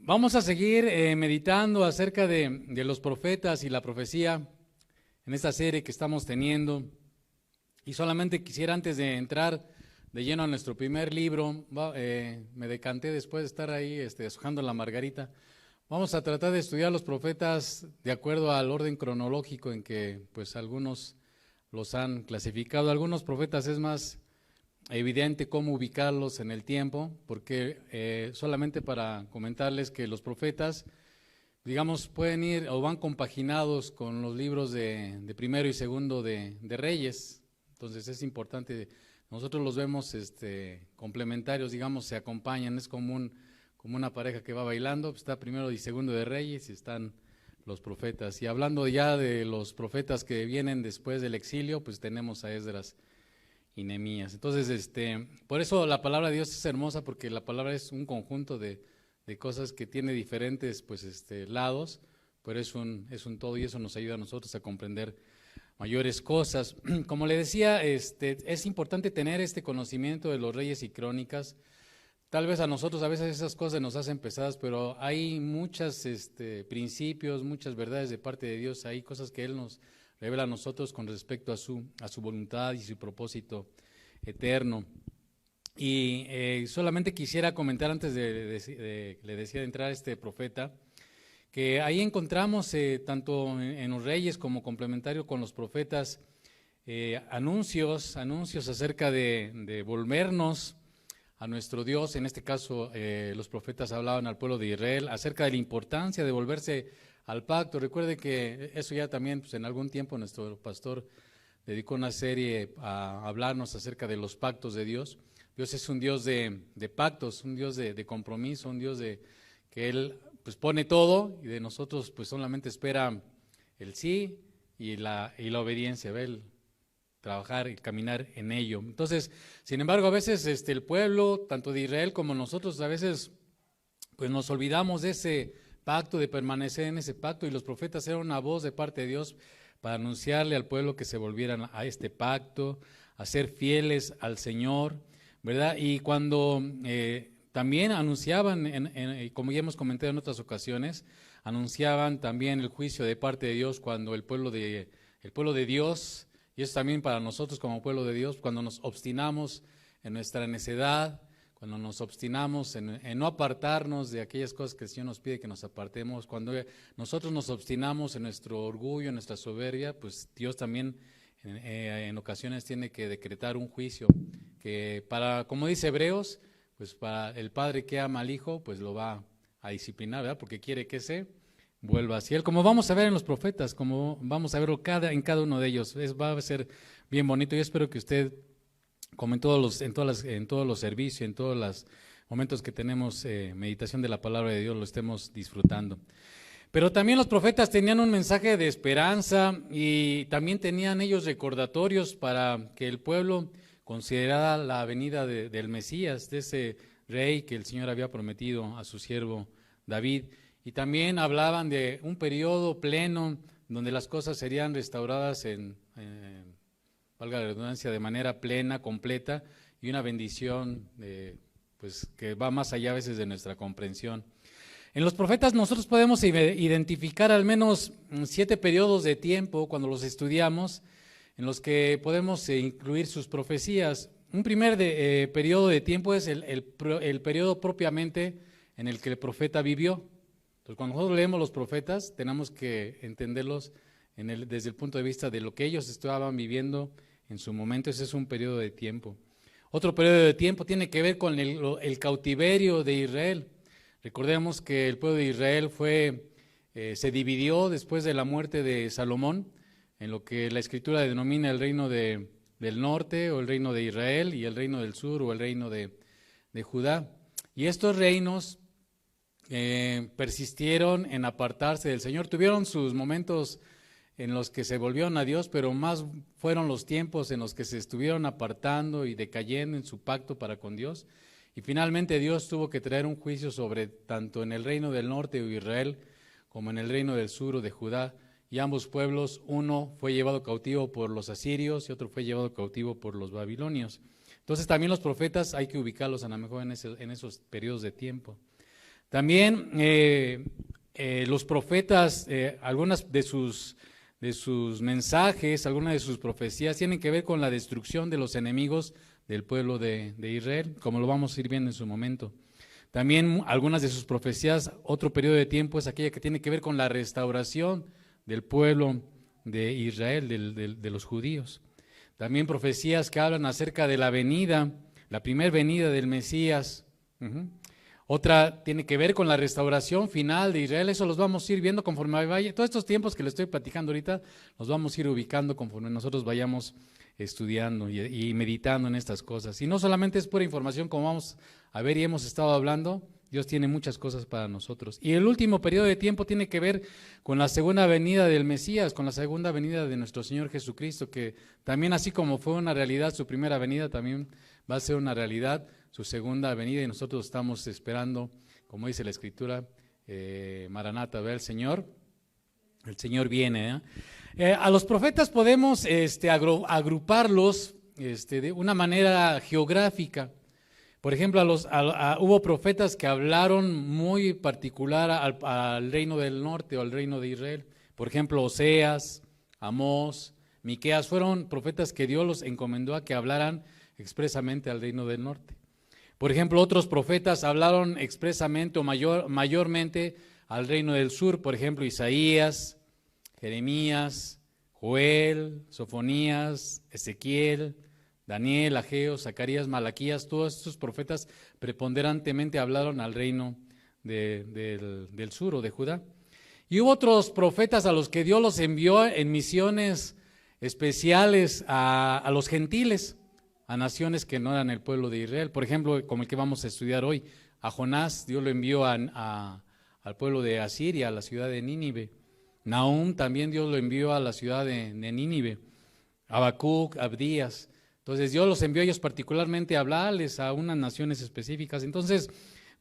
Vamos a seguir meditando acerca de los profetas y la profecía en esta serie que estamos teniendo. Y solamente quisiera, antes de entrar de lleno a nuestro primer libro, me decanté después de estar ahí deshojando la margarita. Vamos a tratar de estudiar los profetas de acuerdo al orden cronológico en que pues algunos los han clasificado. Algunos profetas es más evidente cómo ubicarlos en el tiempo, porque solamente para comentarles que los profetas, digamos, pueden ir o van compaginados con los libros de primero y segundo de Reyes. Entonces es importante, nosotros los vemos complementarios, digamos, se acompañan, es como una pareja que va bailando, pues está primero y segundo de Reyes y están los profetas. Y hablando ya de los profetas que vienen después del exilio, pues tenemos a Esdras y Nehemías. Entonces, por eso la palabra de Dios es hermosa, porque la palabra es un conjunto de cosas que tiene diferentes lados, pero es un todo, y eso nos ayuda a nosotros a comprender mayores cosas. Como le decía, es importante tener este conocimiento de los reyes y crónicas. Tal vez a nosotros a veces esas cosas nos hacen pesadas, pero hay muchos principios, muchas verdades de parte de Dios, hay cosas que Él nos revela a nosotros con respecto a su voluntad y su propósito eterno. Y solamente quisiera comentar antes le decía de entrar a este profeta, que ahí encontramos tanto en los reyes como complementario con los profetas, anuncios acerca de volvernos a nuestro Dios. En este caso los profetas hablaban al pueblo de Israel acerca de la importancia de volverse al pacto. Recuerde que eso ya también pues en algún tiempo nuestro pastor dedicó una serie a hablarnos acerca de los pactos de Dios. Dios es un Dios de pactos, un Dios de compromiso, un Dios que Él pues pone todo y de nosotros pues solamente espera el sí y la obediencia, el trabajar y caminar en ello. Entonces, sin embargo, a veces el pueblo, tanto de Israel como nosotros, a veces pues nos olvidamos de ese pacto, de permanecer en ese pacto, y los profetas eran una voz de parte de Dios para anunciarle al pueblo que se volvieran a este pacto, a ser fieles al Señor, ¿verdad? Y cuando también anunciaban, como ya hemos comentado en otras ocasiones, anunciaban también el juicio de parte de Dios cuando el pueblo de Dios, y eso también para nosotros como pueblo de Dios, cuando nos obstinamos en nuestra necedad, cuando nos obstinamos en no apartarnos de aquellas cosas que el Señor nos pide que nos apartemos, cuando nosotros nos obstinamos en nuestro orgullo, en nuestra soberbia, pues Dios también en ocasiones tiene que decretar un juicio que como dice Hebreos, pues para el padre que ama al hijo, pues lo va a disciplinar, ¿verdad? Porque quiere que se vuelva hacia él, como vamos a ver en los profetas, como vamos a verlo en cada uno de ellos. Va a ser bien bonito. Yo espero que usted, como en todos los servicios, en todos los momentos que tenemos meditación de la palabra de Dios, lo estemos disfrutando. Pero también los profetas tenían un mensaje de esperanza y también tenían ellos recordatorios para que el pueblo considerara la venida del Mesías, de ese rey que el Señor había prometido a su siervo David. Y también hablaban de un periodo pleno donde las cosas serían restauradas valga la redundancia, de manera plena, completa, y una bendición pues que va más allá a veces de nuestra comprensión. En los profetas nosotros podemos identificar al menos 7 periodos de tiempo cuando los estudiamos, en los que podemos incluir sus profecías. Un primer periodo de tiempo es el periodo propiamente en el que el profeta vivió. Entonces, cuando nosotros leemos los profetas, tenemos que entenderlos desde el punto de vista de lo que ellos estaban viviendo en su momento. Ese es un periodo de tiempo. Otro periodo de tiempo tiene que ver con el cautiverio de Israel. Recordemos que el pueblo de Israel se dividió después de la muerte de Salomón, en lo que la Escritura denomina el reino del norte, o el reino de Israel, y el reino del sur, o el reino de Judá. Y estos reinos persistieron en apartarse del Señor. Tuvieron sus momentos en los que se volvieron a Dios, pero más fueron los tiempos en los que se estuvieron apartando y decayendo en su pacto para con Dios. Y finalmente Dios tuvo que traer un juicio sobre tanto en el reino del norte de Israel como en el reino del sur o de Judá. Y ambos pueblos, uno fue llevado cautivo por los asirios y otro fue llevado cautivo por los babilonios. Entonces también los profetas hay que ubicarlos a lo mejor en esos periodos de tiempo. También los profetas, algunas de sus mensajes, algunas de sus profecías tienen que ver con la destrucción de los enemigos del pueblo de Israel, como lo vamos a ir viendo en su momento. También algunas de sus profecías, otro periodo de tiempo es aquella que tiene que ver con la restauración del pueblo de Israel, de los judíos. También profecías que hablan acerca de la venida, la primera venida del Mesías. Otra tiene que ver con la restauración final de Israel. Eso los vamos a ir viendo conforme vaya. Todos estos tiempos que les estoy platicando ahorita, los vamos a ir ubicando conforme nosotros vayamos estudiando y meditando en estas cosas. Y no solamente es pura información, como vamos a ver y hemos estado hablando, Dios tiene muchas cosas para nosotros. Y el último periodo de tiempo tiene que ver con la segunda venida del Mesías, con la segunda venida de nuestro Señor Jesucristo, que también así como fue una realidad su primera venida, también va a ser una realidad su segunda venida, y nosotros estamos esperando, como dice la Escritura, Maranata, ve el Señor viene. A los profetas podemos agruparlos de una manera geográfica. Por ejemplo, hubo profetas que hablaron muy particular al reino del norte o al reino de Israel. Por ejemplo, Oseas, Amós, Miqueas, fueron profetas que Dios los encomendó a que hablaran expresamente al reino del norte. Por ejemplo, otros profetas hablaron expresamente o mayormente al reino del sur. Por ejemplo, Isaías, Jeremías, Joel, Sofonías, Ezequiel, Daniel, Ageo, Zacarías, Malaquías, todos estos profetas preponderantemente hablaron al reino del sur o de Judá. Y hubo otros profetas a los que Dios los envió en misiones especiales a los gentiles, a naciones que no eran el pueblo de Israel. Por ejemplo, como el que vamos a estudiar hoy, a Jonás, Dios lo envió al pueblo de Asiria, a la ciudad de Nínive. Nahum también Dios lo envió a la ciudad de Nínive. Habacuc, Abdías. Entonces Dios los envió a ellos particularmente a hablarles a unas naciones específicas. Entonces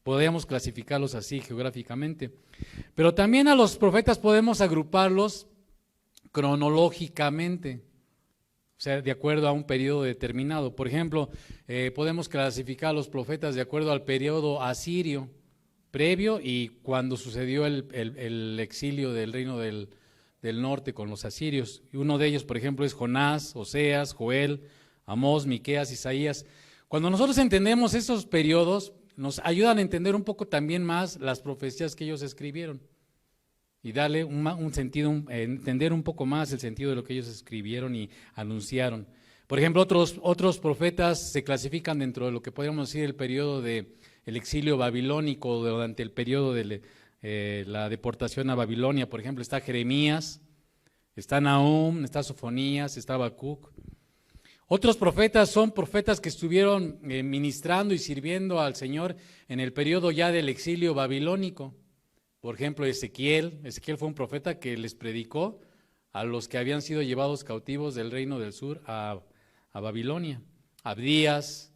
podemos clasificarlos así geográficamente. Pero también a los profetas podemos agruparlos cronológicamente, o sea, de acuerdo a un periodo determinado. Por ejemplo, podemos clasificar a los profetas de acuerdo al periodo asirio previo y cuando sucedió el exilio del reino del norte con los asirios. Y uno de ellos, por ejemplo, es Jonás, Oseas, Joel, Amós, Miqueas, Isaías. Cuando nosotros entendemos esos periodos, nos ayudan a entender un poco también más las profecías que ellos escribieron y darle un sentido, entender un poco más el sentido de lo que ellos escribieron y anunciaron. Por ejemplo, otros profetas se clasifican dentro de lo que podríamos decir el periodo del exilio babilónico, durante el periodo de la deportación a Babilonia. Por ejemplo, está Jeremías, está Nahum, está Sofonías, está Habacuc. Otros profetas son profetas que estuvieron ministrando y sirviendo al Señor en el periodo ya del exilio babilónico. Por ejemplo, Ezequiel fue un profeta que les predicó a los que habían sido llevados cautivos del reino del sur a Babilonia. Abdías,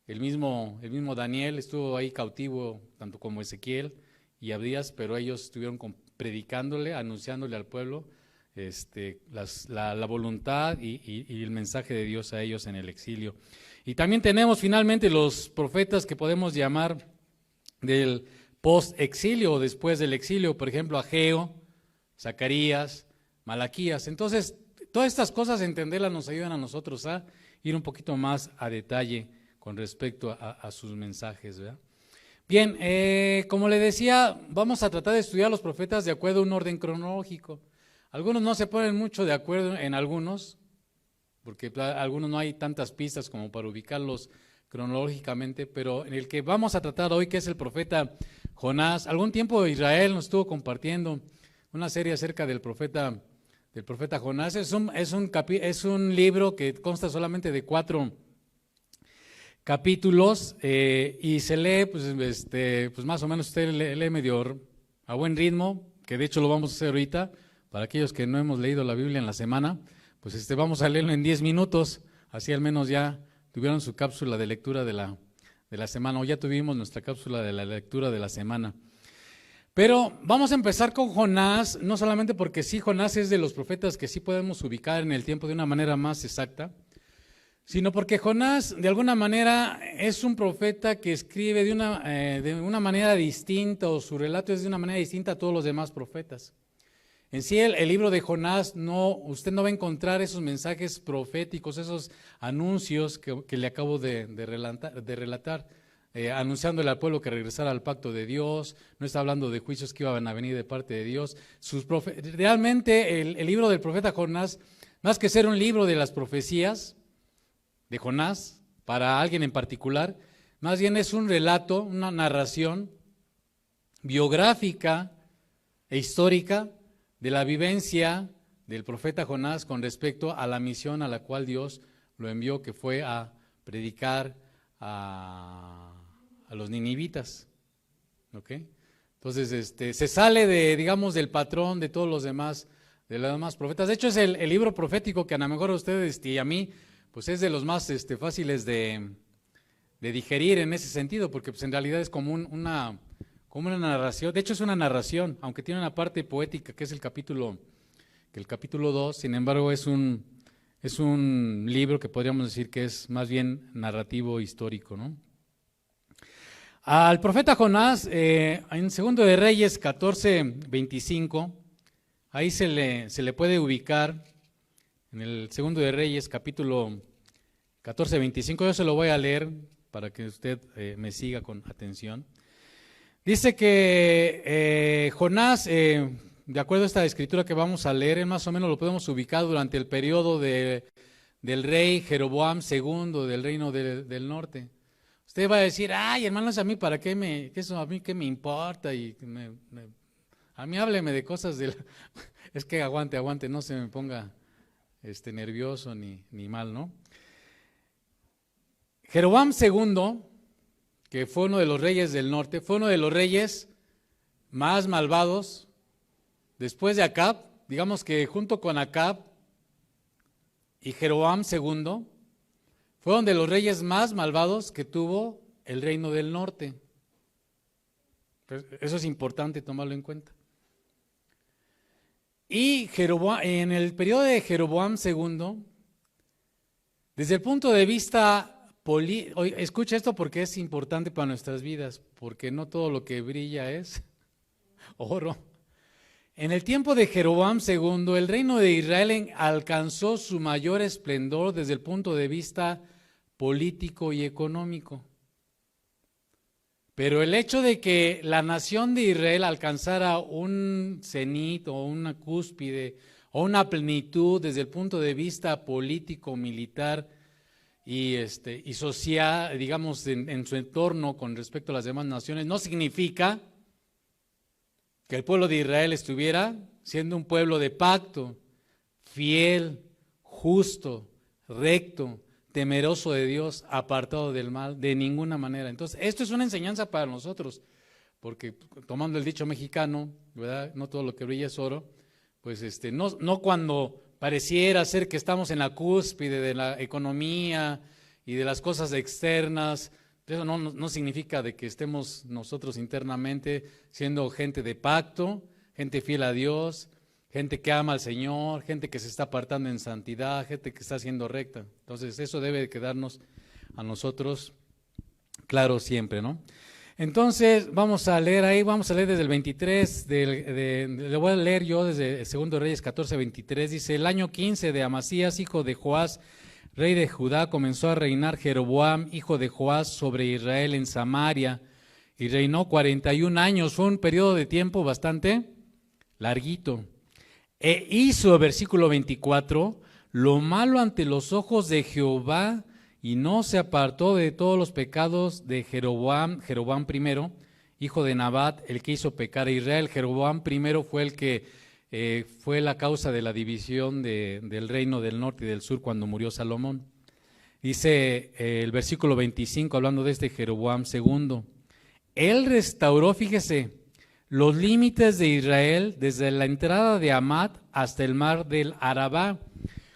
el mismo Daniel estuvo ahí cautivo, tanto como Ezequiel y Abdías, pero ellos estuvieron predicándole, anunciándole al pueblo la voluntad y el mensaje de Dios a ellos en el exilio. Y también tenemos finalmente los profetas que podemos llamar del post-exilio o después del exilio, por ejemplo, Ageo, Zacarías, Malaquías. Entonces, todas estas cosas, entenderlas, nos ayudan a nosotros a ir un poquito más a detalle con respecto a sus mensajes, ¿verdad? Bien, como le decía, vamos a tratar de estudiar los profetas de acuerdo a un orden cronológico. Algunos no se ponen mucho de acuerdo en algunos, porque algunos no hay tantas pistas como para ubicarlos cronológicamente, pero en el que vamos a tratar hoy, que es el profeta Jonás. Algún tiempo Israel nos estuvo compartiendo una serie acerca del profeta Jonás. Es un libro que consta solamente de 4 capítulos y se lee, pues más o menos usted lee medio a buen ritmo, que de hecho lo vamos a hacer ahorita. Para aquellos que no hemos leído la Biblia en la semana, pues vamos a leerlo en 10 minutos, así al menos ya tuvieron su cápsula de lectura de la semana, o ya tuvimos nuestra cápsula de la lectura de la semana. Pero vamos a empezar con Jonás, no solamente porque sí, Jonás es de los profetas que sí podemos ubicar en el tiempo de una manera más exacta, sino porque Jonás de alguna manera es un profeta que escribe de una manera distinta, o su relato es de una manera distinta a todos los demás profetas. En sí, el libro de Jonás, usted no va a encontrar esos mensajes proféticos, esos anuncios que le acabo de relatar, anunciándole al pueblo que regresara al pacto de Dios. No está hablando de juicios que iban a venir de parte de Dios. Realmente el libro del profeta Jonás, más que ser un libro de las profecías de Jonás para alguien en particular, más bien es un relato, una narración biográfica e histórica de la vivencia del profeta Jonás con respecto a la misión a la cual Dios lo envió, que fue a predicar a los ninivitas. ¿Ok? Entonces, se sale digamos, del patrón de todos los demás profetas. De hecho, es el libro profético que a lo mejor a ustedes y a mí, pues es de los más fáciles de digerir en ese sentido, porque pues en realidad es como una narración. De hecho es una narración, aunque tiene una parte poética que es el capítulo 2, sin embargo es un libro que podríamos decir que es más bien narrativo histórico, ¿no? Al profeta Jonás, en Segundo de Reyes 14:25, ahí se le puede ubicar. En el Segundo de Reyes, capítulo 14:25, yo se lo voy a leer para que usted me siga con atención. Dice que Jonás, de acuerdo a esta escritura que vamos a leer, más o menos lo podemos ubicar durante el periodo del rey Jeroboam II del reino del norte. Usted va a decir, ay, hermanos, a mí para qué a mí qué me importa, y a mí hábleme de cosas es que aguante, no se me ponga nervioso ni mal, ¿no? Jeroboam II, que fue uno de los reyes del norte, fue uno de los reyes más malvados después de Acab. Digamos que junto con Acab y Jeroboam II, fueron de los reyes más malvados que tuvo el reino del norte. Eso es importante tomarlo en cuenta. Y en el periodo de Jeroboam II, desde el punto de vista escucha esto porque es importante para nuestras vidas, porque no todo lo que brilla es oro. En el tiempo de Jeroboam II, el reino de Israel alcanzó su mayor esplendor desde el punto de vista político y económico. Pero el hecho de que la nación de Israel alcanzara un cenit o una cúspide o una plenitud desde el punto de vista político, militar y social, digamos, en su entorno con respecto a las demás naciones, no significa que el pueblo de Israel estuviera siendo un pueblo de pacto, fiel, justo, recto, temeroso de Dios, apartado del mal, de ninguna manera. Entonces, esto es una enseñanza para nosotros, porque tomando el dicho mexicano, ¿verdad? No todo lo que brilla es oro, pues no cuando pareciera ser que estamos en la cúspide de la economía y de las cosas externas, eso no significa de que estemos nosotros internamente siendo gente de pacto, gente fiel a Dios, gente que ama al Señor, gente que se está apartando en santidad, gente que está siendo recta. Entonces eso debe quedarnos a nosotros claro siempre, ¿no? Entonces vamos a leer desde el 23, le voy a leer yo desde el Segundo Reyes 14:23, dice: el año 15 de Amasías, hijo de Joás, rey de Judá, comenzó a reinar Jeroboam, hijo de Joás, sobre Israel en Samaria, y reinó 41 años, fue un periodo de tiempo bastante larguito. E hizo, versículo 24, lo malo ante los ojos de Jehová, y no se apartó de todos los pecados de Jeroboam primero, hijo de Nabat, el que hizo pecar a Israel. Jeroboam primero fue el que fue la causa de la división del reino del norte y del sur cuando murió Salomón. Dice el versículo 25, hablando de Jeroboam II, él restauró, fíjese, los límites de Israel desde la entrada de Hamat hasta el mar del Arabá,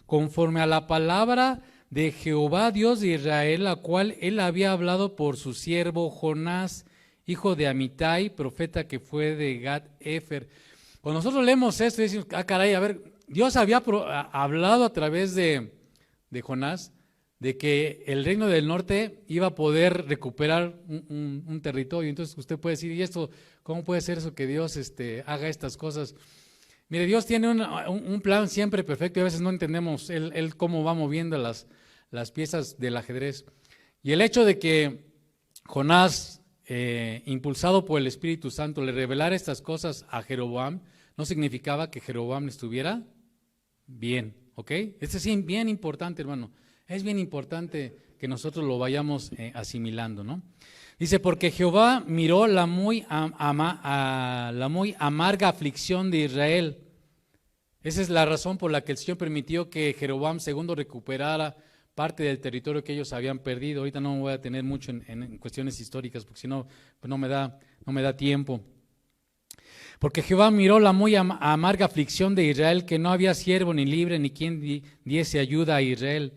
conforme a la palabra de Jehová Dios de Israel, la cual él había hablado por su siervo Jonás, hijo de Amitai, profeta que fue de Gat-Efer. Cuando nosotros leemos esto y decimos, caray, a ver, Dios había hablado a través de Jonás de que el reino del norte iba a poder recuperar un territorio. Entonces usted puede decir, ¿y esto cómo puede ser eso que Dios haga estas cosas? Mire, Dios tiene un plan siempre perfecto y a veces no entendemos él cómo va moviendo las piezas del ajedrez. Y el hecho de que Jonás, impulsado por el Espíritu Santo, le revelara estas cosas a Jeroboam, no significaba que Jeroboam estuviera bien, ¿ok? Esto es bien importante, hermano. Es bien importante que nosotros lo vayamos asimilando, ¿no? Dice, porque Jehová miró la muy amarga aflicción de Israel. Esa es la razón por la que el Señor permitió que Jeroboam II recuperara parte del territorio que ellos habían perdido. Ahorita no me voy a detener mucho en cuestiones históricas, porque si no, pues no me da tiempo. Porque Jehová miró la muy amarga aflicción de Israel, que no había siervo ni libre, ni quien diese ayuda a Israel.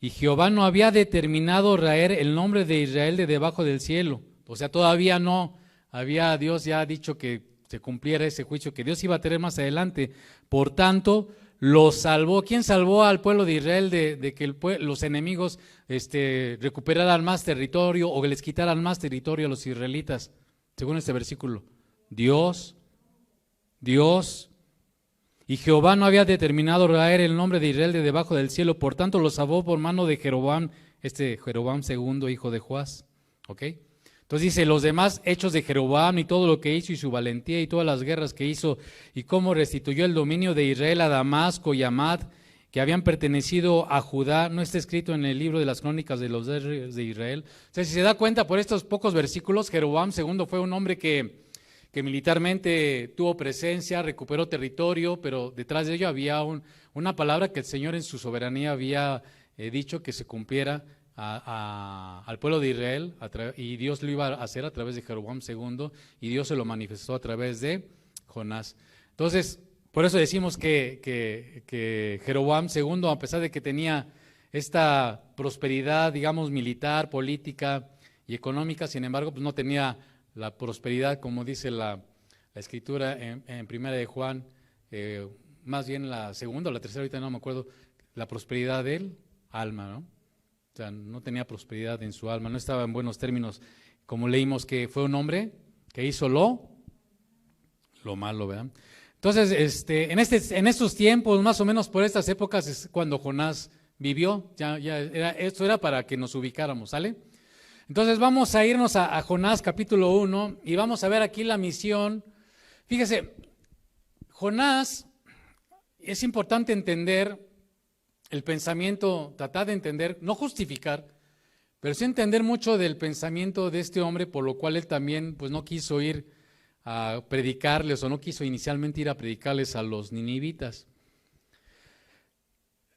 Y Jehová no había determinado raer el nombre de Israel de debajo del cielo. O sea, todavía no había Dios ya dicho que se cumpliera ese juicio que Dios iba a tener más adelante. Por tanto, los salvó. ¿Quién salvó al pueblo de Israel de que los enemigos recuperaran más territorio o que les quitaran más territorio a los israelitas? Según este versículo, Dios. Y Jehová no había determinado raer el nombre de Israel de debajo del cielo, por tanto lo salvó por mano de Jeroboam, Jeroboam II, hijo de Joás. ¿Ok? Entonces dice, los demás hechos de Jeroboam y todo lo que hizo y su valentía y todas las guerras que hizo y cómo restituyó el dominio de Israel a Damasco y Amad, que habían pertenecido a Judá, no está escrito en el libro de las crónicas de los reyes de Israel. O sea, si se da cuenta por estos pocos versículos, Jeroboam II fue un hombre que militarmente tuvo presencia, recuperó territorio, pero detrás de ello había una palabra que el Señor en su soberanía había dicho que se cumpliera al pueblo de Israel, y Dios lo iba a hacer a través de Jeroboam II, y Dios se lo manifestó a través de Jonás. Entonces, por eso decimos que Jeroboam II, a pesar de que tenía esta prosperidad, digamos, militar, política y económica, sin embargo, pues no tenía la prosperidad, como dice la escritura en Primera de Juan, más bien la segunda o la tercera, ahorita no me acuerdo, la prosperidad del alma, ¿no? O sea, no tenía prosperidad en su alma, no estaba en buenos términos, como leímos que fue un hombre que hizo lo malo, ¿verdad? Entonces, en estos tiempos, más o menos por estas épocas, es cuando Jonás vivió, esto era para que nos ubicáramos, ¿sale? Entonces vamos a irnos a Jonás capítulo 1 y vamos a ver aquí la misión. Fíjese, Jonás, es importante entender el pensamiento, tratar de entender, no justificar, pero sí entender mucho del pensamiento de este hombre, por lo cual él también pues no quiso ir a predicarles o no quiso inicialmente ir a predicarles a los ninivitas.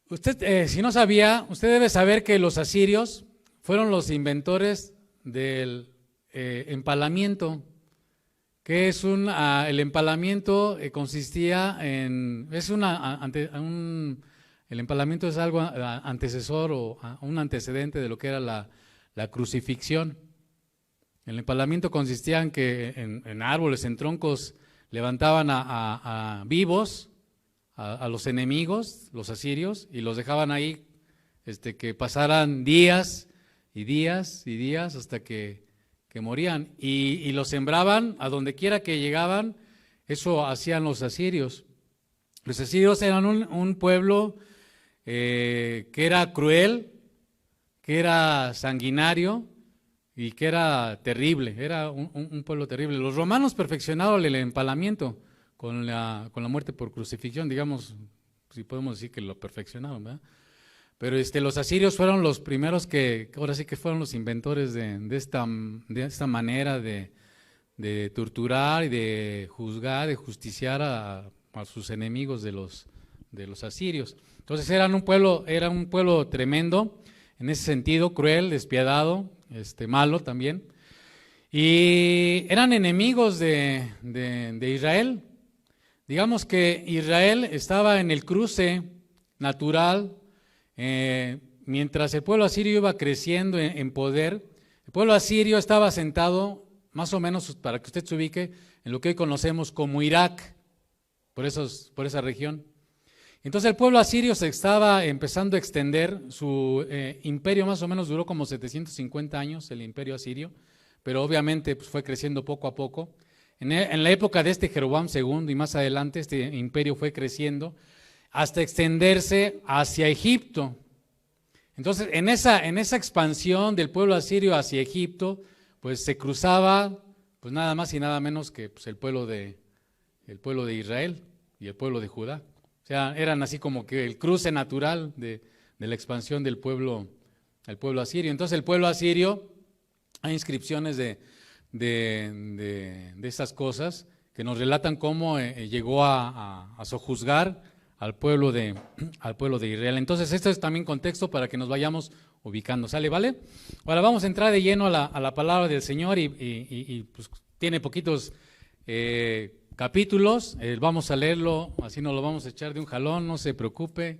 Usted, si no sabía, usted debe saber que los asirios fueron los inventores del empalamiento, que es el empalamiento consistía en, el empalamiento es algo antecesor o un antecedente de lo que era la crucifixión. El empalamiento consistía en que en árboles, en troncos, levantaban a vivos, a los enemigos, los asirios, y los dejaban ahí que pasaran días y días y días hasta que morían, y los sembraban a donde quiera que llegaban. Eso hacían los asirios. Los asirios eran un pueblo que era cruel, que era sanguinario y que era terrible, era un pueblo terrible. Los romanos perfeccionaron el empalamiento con la muerte por crucifixión, digamos, si podemos decir que lo perfeccionaron, ¿verdad? Pero los asirios fueron los primeros ahora sí que fueron los inventores de esta manera de torturar y de juzgar, de justiciar a sus enemigos de los asirios. Entonces era un pueblo tremendo, en ese sentido, cruel, despiadado, malo también. Y eran enemigos de Israel. Digamos que Israel estaba en el cruce natural. Mientras el pueblo asirio iba creciendo en poder, el pueblo asirio estaba asentado, más o menos, para que usted se ubique, en lo que hoy conocemos como Irak, por esa región. Entonces el pueblo asirio se estaba empezando a extender, su imperio más o menos duró como 750 años, el imperio asirio, pero obviamente pues, fue creciendo poco a poco. En la época de este Jeroboam II y más adelante este imperio fue creciendo hasta extenderse hacia Egipto. Entonces en esa expansión del pueblo asirio hacia Egipto, pues se cruzaba pues nada más y nada menos que pues, el pueblo de Israel y el pueblo de Judá. O sea, eran así como que el cruce natural de la expansión del pueblo asirio. Entonces el pueblo asirio, hay inscripciones de esas cosas que nos relatan cómo llegó a sojuzgar al pueblo de Israel. Entonces esto es también contexto para que nos vayamos ubicando. ¿Sale? ¿Vale? Ahora vamos a entrar de lleno a la palabra del Señor y pues, tiene poquitos capítulos, vamos a leerlo, así nos lo vamos a echar de un jalón, no se preocupe,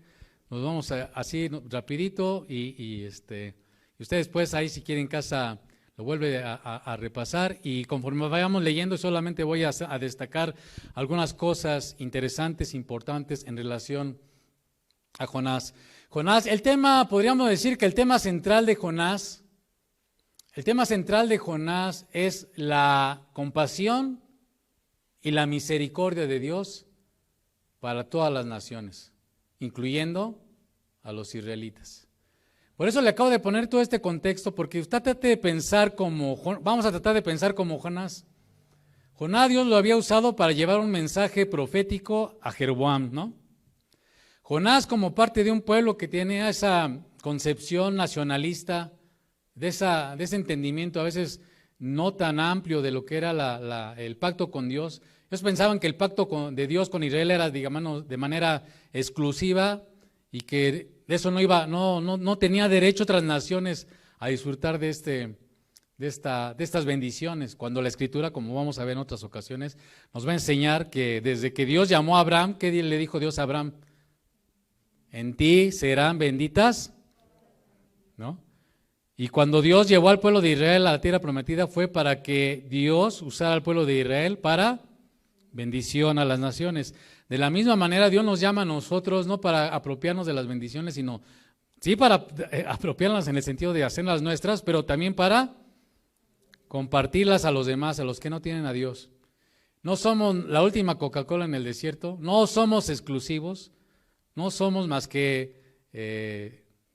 nos vamos así rapidito y ustedes pues ahí si quieren en casa lo vuelve a repasar y conforme vayamos leyendo solamente voy a destacar algunas cosas interesantes, importantes en relación a Jonás. Jonás, podríamos decir que el tema central de Jonás es la compasión y la misericordia de Dios para todas las naciones, incluyendo a los israelitas. Por eso le acabo de poner todo este contexto, porque usted trate de pensar vamos a tratar de pensar como Jonás. Jonás Dios lo había usado para llevar un mensaje profético a Jeroboam, ¿no? Jonás como parte de un pueblo que tiene esa concepción nacionalista, de ese entendimiento a veces no tan amplio de lo que era el pacto con Dios. Ellos pensaban que el pacto de Dios con Israel era, digamos, de manera exclusiva y que de eso no tenía derecho otras naciones a disfrutar de estas bendiciones. Cuando la Escritura, como vamos a ver en otras ocasiones, nos va a enseñar que desde que Dios llamó a Abraham, ¿qué le dijo Dios a Abraham? En ti serán benditas, ¿no? Y cuando Dios llevó al pueblo de Israel a la tierra prometida fue para que Dios usara al pueblo de Israel para bendición a las naciones. De la misma manera Dios nos llama a nosotros no para apropiarnos de las bendiciones, sino sí para apropiarlas en el sentido de hacerlas nuestras, pero también para compartirlas a los demás, a los que no tienen a Dios. No somos la última Coca-Cola en el desierto, no somos exclusivos, no somos más que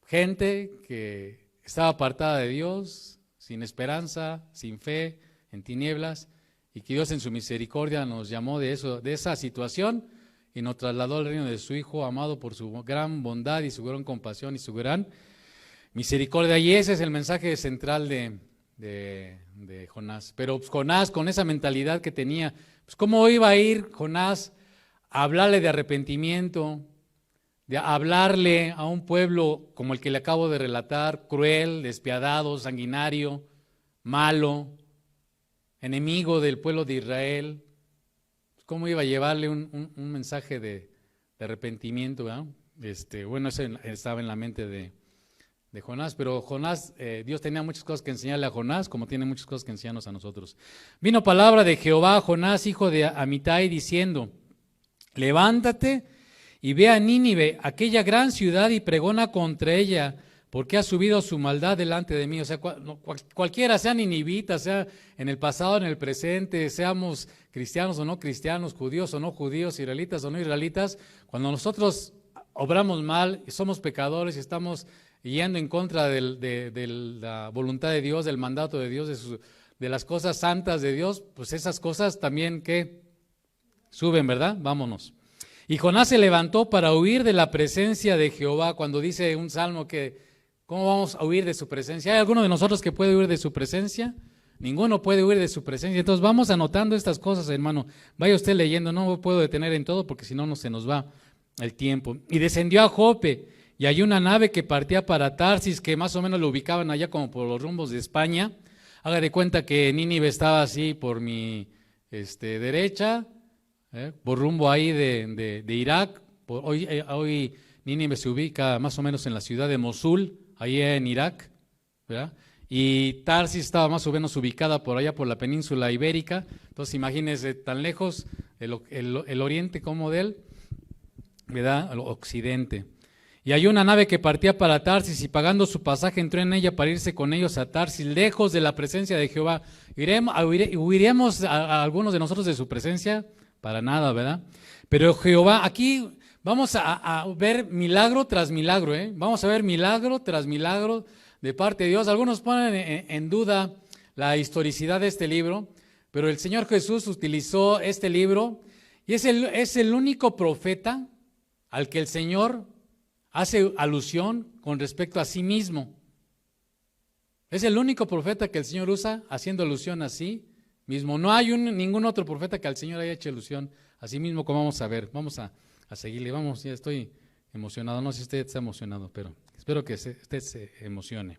gente que estaba apartada de Dios, sin esperanza, sin fe, en tinieblas, y que Dios en su misericordia nos llamó de esa situación y nos trasladó al reino de su Hijo amado por su gran bondad y su gran compasión y su gran misericordia. Y ese es el mensaje central de Jonás. Pero pues, Jonás, con esa mentalidad que tenía, pues ¿cómo iba a ir Jonás a hablarle de arrepentimiento, de hablarle a un pueblo como el que le acabo de relatar, cruel, despiadado, sanguinario, malo, enemigo del pueblo de Israel? ¿Cómo iba a llevarle un mensaje de arrepentimiento? ¿Verdad? Bueno, eso estaba en la mente de Jonás, pero Jonás, Dios tenía muchas cosas que enseñarle a Jonás, como tiene muchas cosas que enseñarnos a nosotros. Vino palabra de Jehová a Jonás, hijo de Amitai, diciendo: levántate y ve a Nínive, aquella gran ciudad, y pregona contra ella, porque ha subido su maldad delante de mí. O sea, cualquiera, sea ninivita, sea en el pasado, en el presente, seamos cristianos o no cristianos, judíos o no judíos, israelitas o no israelitas, cuando nosotros obramos mal, somos pecadores y estamos yendo en contra de la voluntad de Dios, del mandato de Dios, de las cosas santas de Dios, pues esas cosas también que suben, ¿verdad? Vámonos. Y Jonás se levantó para huir de la presencia de Jehová. Cuando dice un salmo que, ¿cómo vamos a huir de su presencia? ¿Hay alguno de nosotros que puede huir de su presencia? Ninguno puede huir de su presencia. Entonces vamos anotando estas cosas, hermano. Vaya usted leyendo, no me puedo detener en todo porque si no, no se nos va el tiempo. Y descendió a Jope, y hay una nave que partía para Tarsis, que más o menos lo ubicaban allá como por los rumbos de España. Haga de cuenta que Nínive estaba así por mi derecha, por rumbo ahí de Irak. Hoy Nínive se ubica más o menos en la ciudad de Mosul, ahí en Irak, ¿verdad? Y Tarsis estaba más o menos ubicada por allá por la península ibérica. Entonces imagínense tan lejos el oriente como de él. ¿verdad? Al occidente. Y hay una nave que partía para Tarsis y pagando su pasaje entró en ella para irse con ellos a Tarsis, lejos de la presencia de Jehová. ¿Huiríamos a algunos de nosotros de su presencia? Para nada, ¿verdad? Pero Jehová, aquí vamos a ver milagro tras milagro, ¿eh? Vamos a ver milagro tras milagro de parte de Dios. Algunos ponen en duda la historicidad de este libro, pero el Señor Jesús utilizó este libro y es el único profeta al que el Señor hace alusión con respecto a sí mismo. Es el único profeta que el Señor usa haciendo alusión a sí mismo. No hay ningún otro profeta que al Señor haya hecho alusión a sí mismo, como vamos a ver. Vamos a seguirle. Vamos, ya estoy emocionado. No sé si usted está emocionado, pero espero que usted se emocione.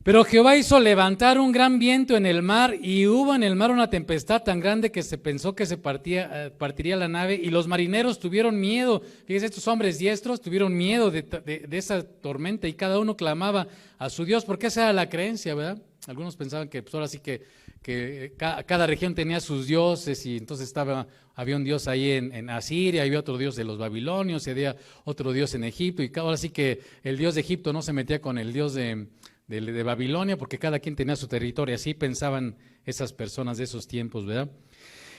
Pero Jehová hizo levantar un gran viento en el mar y hubo en el mar una tempestad tan grande que se pensó que se partiría la nave y los marineros tuvieron miedo. Fíjense, estos hombres diestros tuvieron miedo de esa tormenta y cada uno clamaba a su Dios, porque esa era la creencia, ¿verdad? Algunos pensaban que pues ahora sí que cada región tenía sus dioses y entonces había un dios ahí en Asiria, había otro dios de los babilonios, y había otro dios en Egipto y ahora sí que el dios de Egipto no se metía con el dios de Babilonia, porque cada quien tenía su territorio, así pensaban esas personas de esos tiempos, ¿verdad?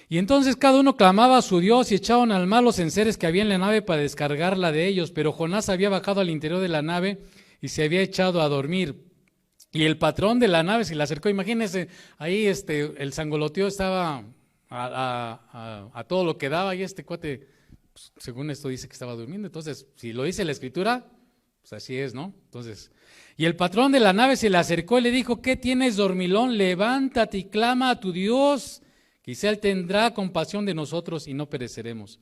Y entonces cada uno clamaba a su Dios y echaban al mar los enseres que había en la nave para descargarla de ellos, pero Jonás había bajado al interior de la nave y se había echado a dormir. Y el patrón de la nave se le acercó, imagínense, ahí el sangoloteo estaba a todo lo que daba y este cuate, pues, según esto dice que estaba durmiendo, entonces si lo dice la escritura, pues así es, ¿no? Entonces... Y el patrón de la nave se le acercó y le dijo, ¿qué tienes, dormilón? Levántate y clama a tu Dios, quizá Él tendrá compasión de nosotros y no pereceremos.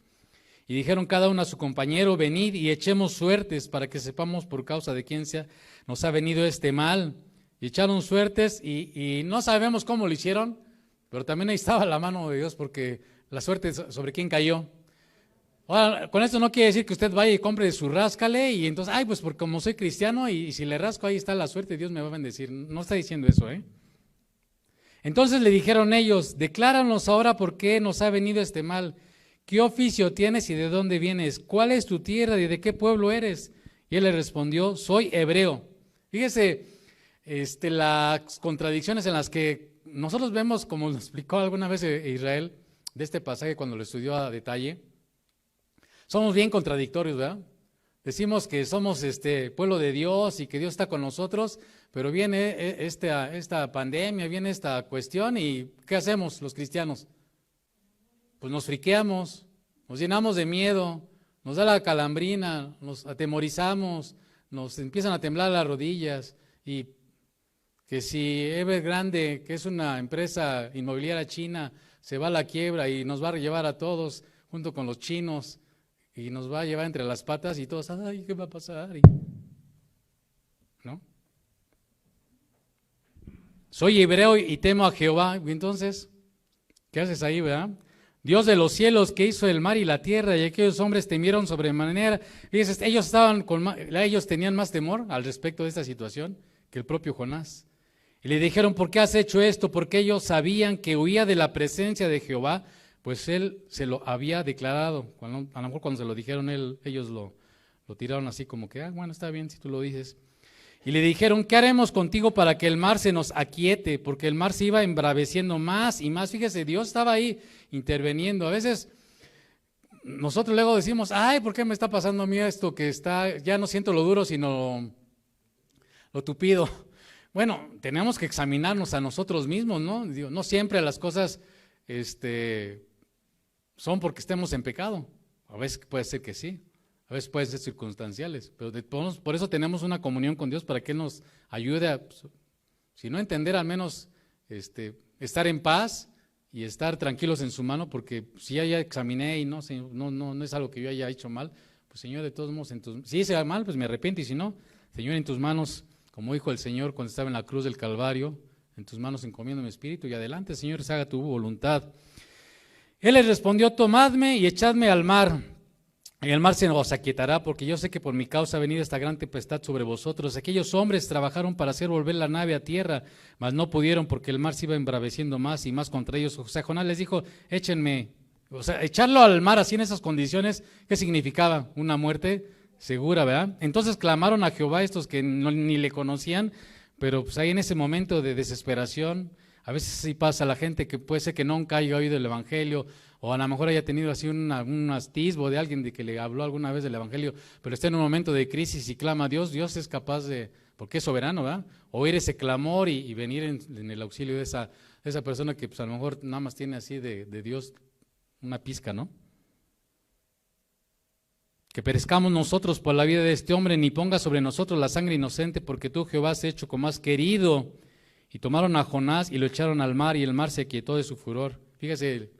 Y dijeron cada uno a su compañero, venid y echemos suertes para que sepamos por causa de quién nos ha venido este mal. Y echaron suertes y no sabemos cómo lo hicieron, pero también ahí estaba la mano de Dios porque la suerte sobre quién cayó. Ahora, con esto no quiere decir que usted vaya y compre su ráscale y entonces, pues porque como soy cristiano y si le rasco ahí está la suerte, Dios me va a bendecir. No está diciendo eso, ¿eh? Entonces le dijeron ellos, decláranos ahora por qué nos ha venido este mal. ¿Qué oficio tienes y de dónde vienes? ¿Cuál es tu tierra y de qué pueblo eres? Y él le respondió, soy hebreo. Fíjese, las contradicciones en las que nosotros vemos, como lo explicó alguna vez Israel, de este pasaje cuando lo estudió a detalle. Somos bien contradictorios, ¿verdad? Decimos que somos pueblo de Dios y que Dios está con nosotros, pero viene esta pandemia, viene esta cuestión y ¿qué hacemos los cristianos? Pues nos friqueamos, nos llenamos de miedo, nos da la calambrina, nos atemorizamos, nos empiezan a temblar las rodillas y que si Evergrande, que es una empresa inmobiliaria china, se va a la quiebra y nos va a llevar a todos junto con los chinos, y nos va a llevar entre las patas y todos, ay, ¿qué va a pasar? ¿No? Soy hebreo y temo a Jehová. Y entonces, ¿qué haces ahí, verdad? Dios de los cielos que hizo el mar y la tierra, y aquellos hombres temieron sobremanera. Fíjense, ellos tenían más temor al respecto de esta situación que el propio Jonás. Y le dijeron, ¿por qué has hecho esto? Porque ellos sabían que huía de la presencia de Jehová, pues él se lo había declarado. A lo mejor cuando se lo dijeron, ellos lo tiraron así como que, bueno, está bien si tú lo dices. Y le dijeron, ¿qué haremos contigo para que el mar se nos aquiete? Porque el mar se iba embraveciendo más y más. Fíjese, Dios estaba ahí interviniendo. A veces nosotros luego decimos, ¿por qué me está pasando a mí esto? Que ya no siento lo duro, sino lo tupido. Bueno, tenemos que examinarnos a nosotros mismos, ¿no? Digo, no siempre las cosas son porque estemos en pecado. A veces puede ser que sí, a veces pueden ser circunstanciales, pero por eso tenemos una comunión con Dios para que Él nos ayude a, si no entender, al menos estar en paz y estar tranquilos en su mano, porque si ya examiné y no es algo que yo haya hecho mal, pues Señor, de todos modos, si hice mal, pues me arrepiento, y si no, Señor, en tus manos, como dijo el Señor cuando estaba en la cruz del Calvario, en tus manos encomiendo mi espíritu y adelante, Señor, se haga tu voluntad. Él les respondió, tomadme y echadme al mar, y el mar se os aquietará, porque yo sé que por mi causa ha venido esta gran tempestad sobre vosotros. Aquellos hombres trabajaron para hacer volver la nave a tierra, mas no pudieron porque el mar se iba embraveciendo más y más contra ellos. O sea, Jonás les dijo, échenme O sea, echarlo al mar así en esas condiciones, ¿qué significaba? Una muerte segura, ¿verdad? Entonces clamaron a Jehová estos que ni le conocían, pero pues ahí en ese momento de desesperación, a veces sí pasa a la gente que puede ser que nunca haya oído el Evangelio, o a lo mejor haya tenido así un atisbo de alguien de que le habló alguna vez del Evangelio, pero está en un momento de crisis y clama a Dios. Dios es capaz de, porque es soberano, ¿verdad? Oír ese clamor y venir en el auxilio de esa persona que pues a lo mejor nada más tiene así de Dios una pizca, ¿no? Que perezcamos nosotros por la vida de este hombre, ni ponga sobre nosotros la sangre inocente, porque tú, Jehová, has hecho como has querido. Y tomaron a Jonás y lo echaron al mar, y el mar se aquietó de su furor. Fíjese,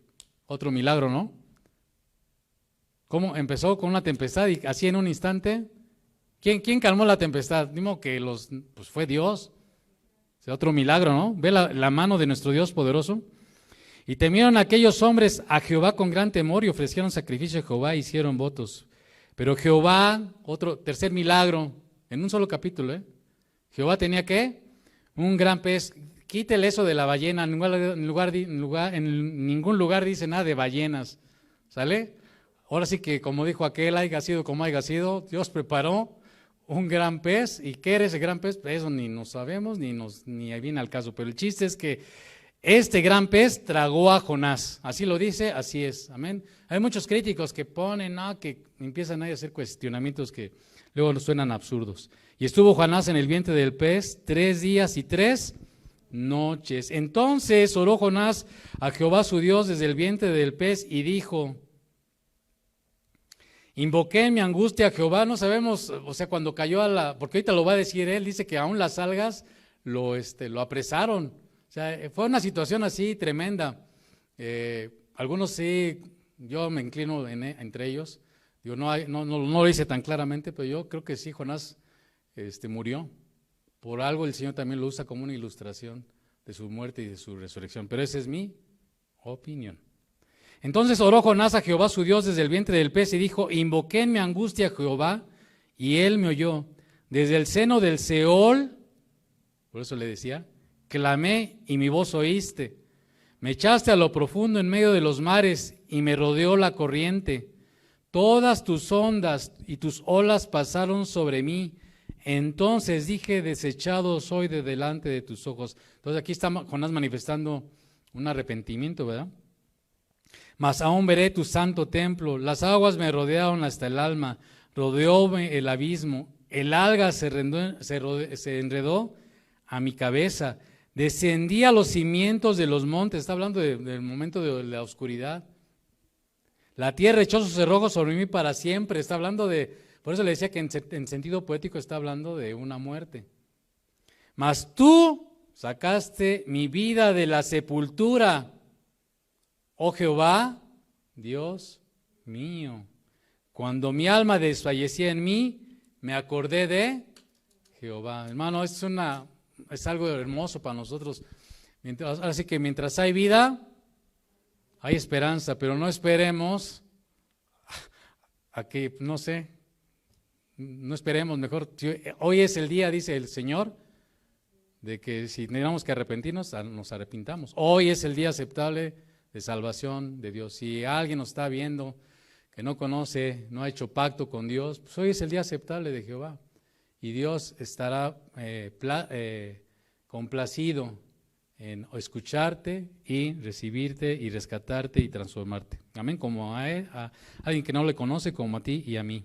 otro milagro, ¿no? ¿Cómo empezó con una tempestad y así en un instante? ¿Quién calmó la tempestad? Digo que pues fue Dios. O sea, otro milagro, ¿no? Ve la mano de nuestro Dios poderoso. Y temieron aquellos hombres a Jehová con gran temor y ofrecieron sacrificio a Jehová e hicieron votos. Pero Jehová, tercer milagro, en un solo capítulo, Jehová tenía ¿qué? Un gran pez. Quítele eso de la ballena, en ningún lugar dice nada de ballenas, ¿sale? Ahora sí que como dijo aquel, haya sido como haya sido, Dios preparó un gran pez. ¿Y qué era ese gran pez? Pues eso ni nos sabemos, ni viene al caso, pero el chiste es que este gran pez tragó a Jonás, así lo dice, así es, amén. Hay muchos críticos que ponen, que empiezan a hacer cuestionamientos que luego nos suenan absurdos. Y estuvo Jonás en el vientre del pez 3 días y 3 noches. Entonces oró Jonás a Jehová su Dios desde el vientre del pez y dijo: invoqué en mi angustia a Jehová. No sabemos, o sea, cuando cayó porque ahorita lo va a decir él, dice que aún las algas lo apresaron. O sea, fue una situación así tremenda. Algunos sí, yo me inclino entre ellos. Digo, no lo hice tan claramente, pero yo creo que sí, Jonás murió. Por algo el Señor también lo usa como una ilustración de su muerte y de su resurrección. Pero esa es mi opinión. Entonces oró Jonás a Jehová su Dios desde el vientre del pez y dijo: invoqué en mi angustia a Jehová y él me oyó. Desde el seno del Seol, por eso le decía, clamé y mi voz oíste. Me echaste a lo profundo en medio de los mares y me rodeó la corriente. Todas tus ondas y tus olas pasaron sobre mí. Entonces dije: desechado soy de delante de tus ojos. Entonces aquí está Jonás manifestando un arrepentimiento, ¿verdad? Mas aún veré tu santo templo. Las aguas me rodearon hasta el alma. Rodeóme el abismo. El alga se enredó a mi cabeza. Descendí a los cimientos de los montes. Está hablando del momento de la oscuridad. La tierra echó sus cerrojos sobre mí para siempre. Está hablando por eso le decía que en sentido poético está hablando de una muerte. Mas tú sacaste mi vida de la sepultura, oh Jehová, Dios mío. Cuando mi alma desfallecía en mí, me acordé de Jehová. Hermano, es algo hermoso para nosotros. Así que mientras hay vida, hay esperanza, pero no esperemos a que, no esperemos, mejor. Hoy es el día, dice el Señor, de que si tenemos que arrepentirnos, nos arrepintamos. Hoy es el día aceptable de salvación de Dios. Si alguien nos está viendo que no conoce, no ha hecho pacto con Dios, pues hoy es el día aceptable de Jehová. Y Dios estará complacido en escucharte y recibirte y rescatarte y transformarte. Amén, como a alguien que no le conoce, como a ti y a mí.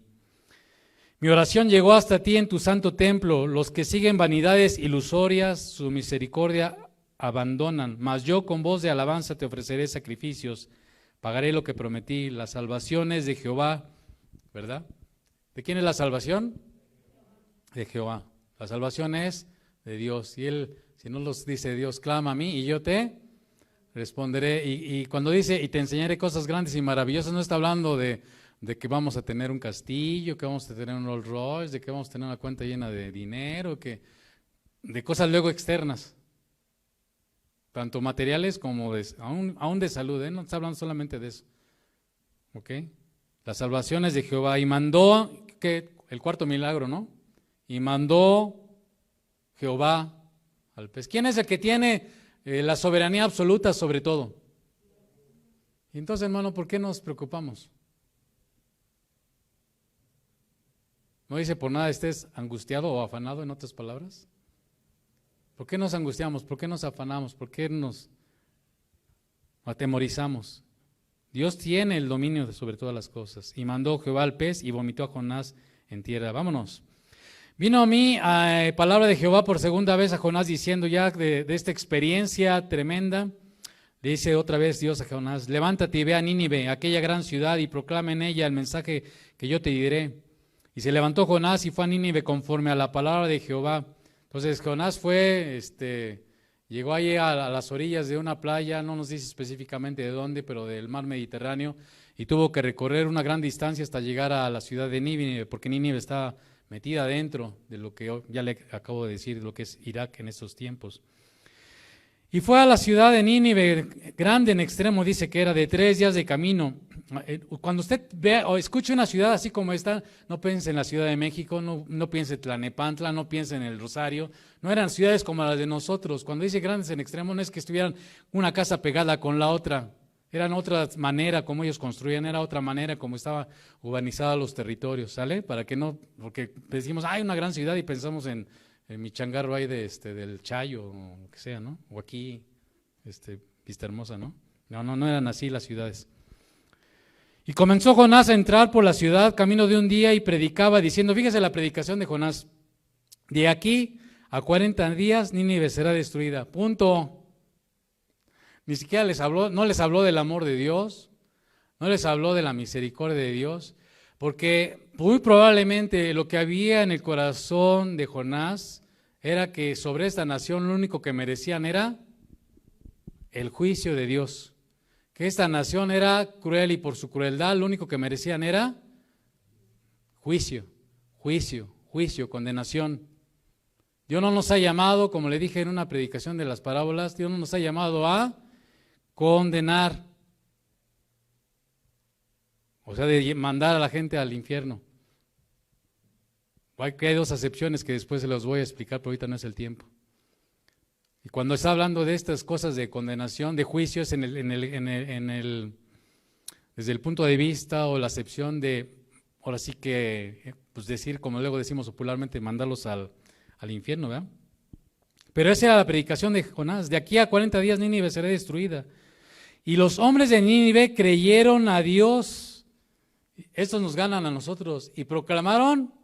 Mi oración llegó hasta ti en tu santo templo. Los que siguen vanidades ilusorias, su misericordia abandonan. Mas yo con voz de alabanza te ofreceré sacrificios. Pagaré lo que prometí. La salvación es de Jehová, ¿verdad? ¿De quién es la salvación? De Jehová. La salvación es de Dios. Y Él, si no los dice Dios, clama a mí y yo te responderé. Y cuando dice, y te enseñaré cosas grandes y maravillosas, no está hablando de que vamos a tener un castillo, que vamos a tener un Rolls Royce, de que vamos a tener una cuenta llena de dinero, de cosas luego externas, tanto materiales como aún de salud, no está hablando solamente de eso. ¿Ok? La salvación es de Jehová. Y mandó, el cuarto milagro, ¿no? Y mandó Jehová al pez. ¿Quién es el que tiene la soberanía absoluta sobre todo? Y entonces, hermano, ¿por qué nos preocupamos? ¿No dice por nada estés angustiado o afanado, en otras palabras? ¿Por qué nos angustiamos? ¿Por qué nos afanamos? ¿Por qué nos atemorizamos? Dios tiene el dominio sobre todas las cosas. Y mandó Jehová al pez y vomitó a Jonás en tierra. Vámonos. Vino a mí palabra de Jehová por segunda vez a Jonás diciendo ya de esta experiencia tremenda. Le dice otra vez Dios a Jonás: levántate y ve a Nínive, aquella gran ciudad, y proclama en ella el mensaje que yo te diré. Y se levantó Jonás y fue a Nínive conforme a la palabra de Jehová. Entonces Jonás fue, llegó allí a las orillas de una playa, no nos dice específicamente de dónde, pero del mar Mediterráneo, y tuvo que recorrer una gran distancia hasta llegar a la ciudad de Nínive, porque Nínive está metida dentro de lo que ya le acabo de decir, lo que es Irak en estos tiempos. Y fue a la ciudad de Nínive, grande en extremo, dice que era de 3 días de camino. Cuando usted vea o escuche una ciudad así como esta, no piense en la Ciudad de México, no piense en Tlalnepantla, no piense en el Rosario, no eran ciudades como las de nosotros. Cuando dice grandes en extremo, no es que estuvieran una casa pegada con la otra, eran otra manera como ellos construían, era otra manera como estaban urbanizados los territorios, ¿sale? Para que no, porque decimos, hay una gran ciudad y pensamos en mi changarro ahí del Chayo, o lo que sea, ¿no? O aquí, Vista Hermosa, ¿no? No eran así las ciudades. Y comenzó Jonás a entrar por la ciudad camino de un día y predicaba diciendo, fíjese la predicación de Jonás, de aquí a 40 días Nínive será destruida, punto. Ni siquiera no les habló del amor de Dios, no les habló de la misericordia de Dios, porque muy probablemente lo que había en el corazón de Jonás era que sobre esta nación lo único que merecían era el juicio de Dios. Que esta nación era cruel y por su crueldad lo único que merecían era juicio, condenación. Dios no nos ha llamado, como le dije en una predicación de las parábolas, Dios no nos ha llamado a condenar. O sea, de mandar a la gente al infierno. Hay 2 acepciones que después se los voy a explicar, pero ahorita no es el tiempo. Y cuando está hablando de estas cosas de condenación, de juicios, desde el punto de vista o la acepción de, ahora sí que, pues decir, como luego decimos popularmente, mandarlos al infierno, ¿verdad? Pero esa era la predicación de Jonás: de aquí a 40 días Nínive será destruida. Y los hombres de Nínive creyeron a Dios. Estos nos ganan a nosotros. Y proclamaron